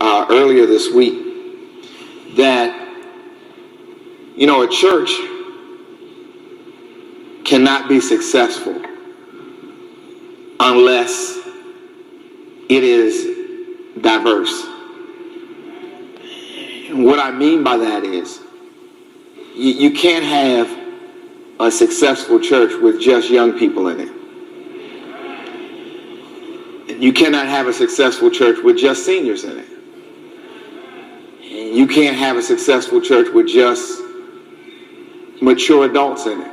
earlier this week that, a church cannot be successful unless it is diverse. And what I mean by that is you can't have a successful church with just young people in it. You cannot have a successful church with just seniors in it. You can't have a successful church with just mature adults in it.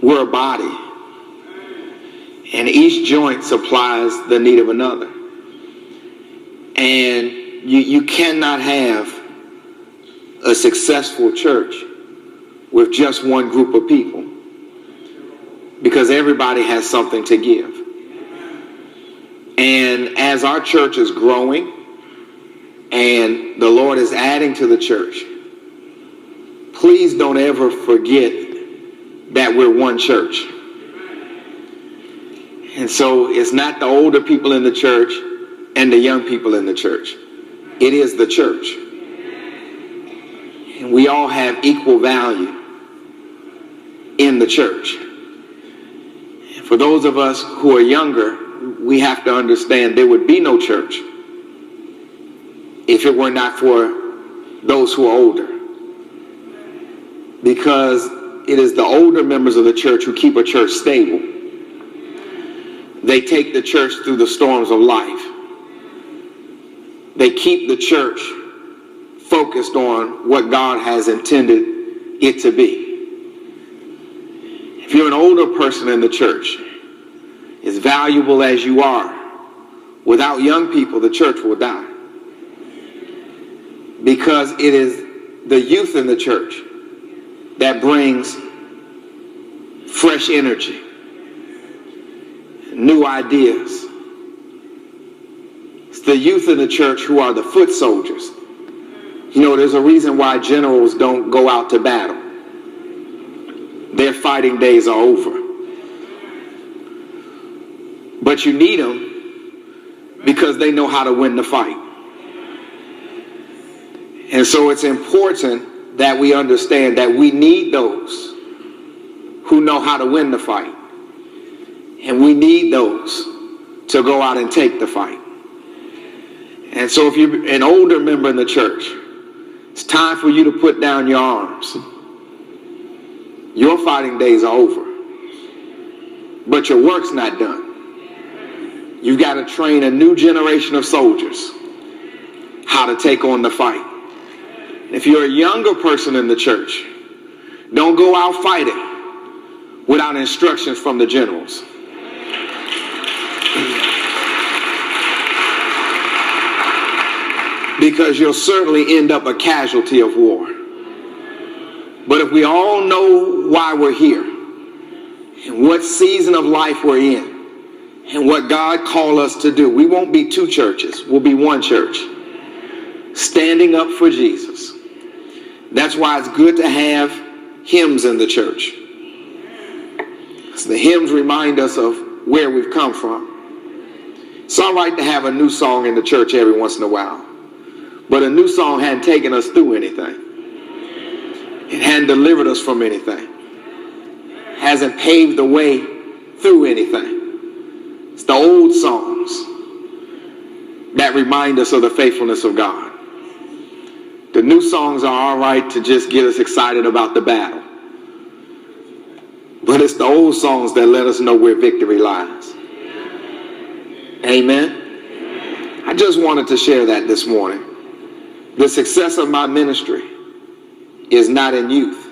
We're a body, and each joint supplies the need of another. And you cannot have a successful church with just one group of people, because everybody has something to give. And as our church is growing and the Lord is adding to the church, please don't ever forget that we're one church. And so it's not the older people in the church and the young people in the church. It is the church. And we all have equal value in the church. And for those of us who are younger, we have to understand there would be no church if it were not for those who are older. Because it is the older members of the church who keep a church stable. They take the church through the storms of life. They keep the church focused on what God has intended it to be. If you're an older person in the church, as valuable as you are, without young people, the church will die. Because it is the youth in the church that brings fresh energy, new ideas. It's the youth in the church who are the foot soldiers. There's a reason why generals don't go out to battle. Their fighting days are over. But you need them because they know how to win the fight. And so it's important that we understand that we need those who know how to win the fight. And we need those to go out and take the fight. And so if you're an older member in the church, it's time for you to put down your arms. Your fighting days are over. But your work's not done. You've got to train a new generation of soldiers how to take on the fight. If you're a younger person in the church, don't go out fighting without instructions from the generals. Because you'll certainly end up a casualty of war. But if we all know why we're here, and what season of life we're in, and what God called us to do, we won't be two churches. We'll be one church, standing up for Jesus. That's why it's good to have hymns in the church. So the hymns remind us of where we've come from. It's all right to have a new song in the church every once in a while, but a new song hadn't taken us through anything. It hadn't delivered us from anything. It hasn't paved the way through anything. It's the old songs that remind us of the faithfulness of God. The new songs are all right to just get us excited about the battle. But it's the old songs that let us know where victory lies. Amen? I just wanted to share that this morning. The success of my ministry is not in youth.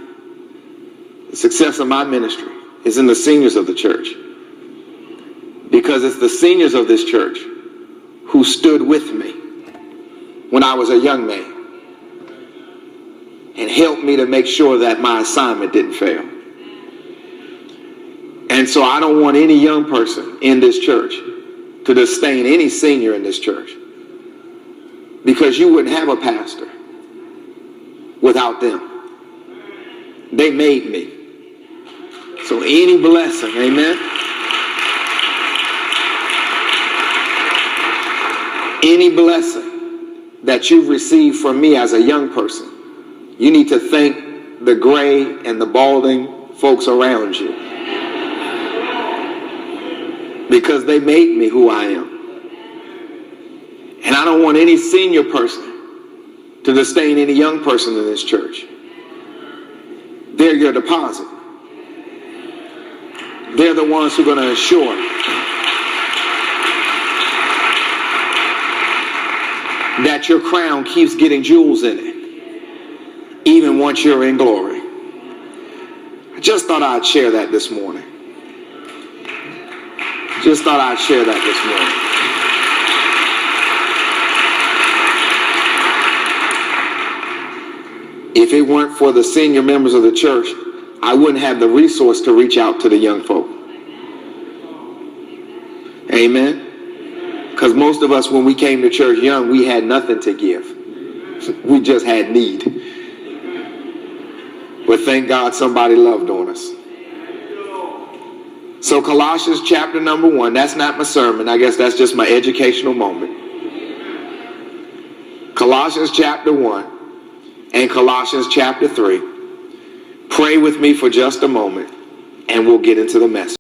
The success of my ministry is in the seniors of the church. Because it's the seniors of this church who stood with me when I was a young man and helped me to make sure that my assignment didn't fail. And so I don't want any young person in this church to disdain any senior in this church, because you wouldn't have a pastor without them. They made me. So any blessing, amen? Any blessing that you've received from me as a young person, you need to thank the gray and the balding folks around you, because they made me who I am. And I don't want any senior person to disdain any young person in this church. They're your deposit. They're the ones who are going to ensure that your crown keeps getting jewels in it, even once you're in glory. I just thought I'd share that this morning. Just thought I'd share that this morning. If it weren't for the senior members of the church, I wouldn't have the resource to reach out to the young folk. Amen? Because most of us, when we came to church young, we had nothing to give. We just had need. But thank God somebody loved on us. So Colossians chapter number 1, that's not my sermon. I guess that's just my educational moment. Colossians chapter 1 and Colossians chapter 3. Pray with me for just a moment and we'll get into the message.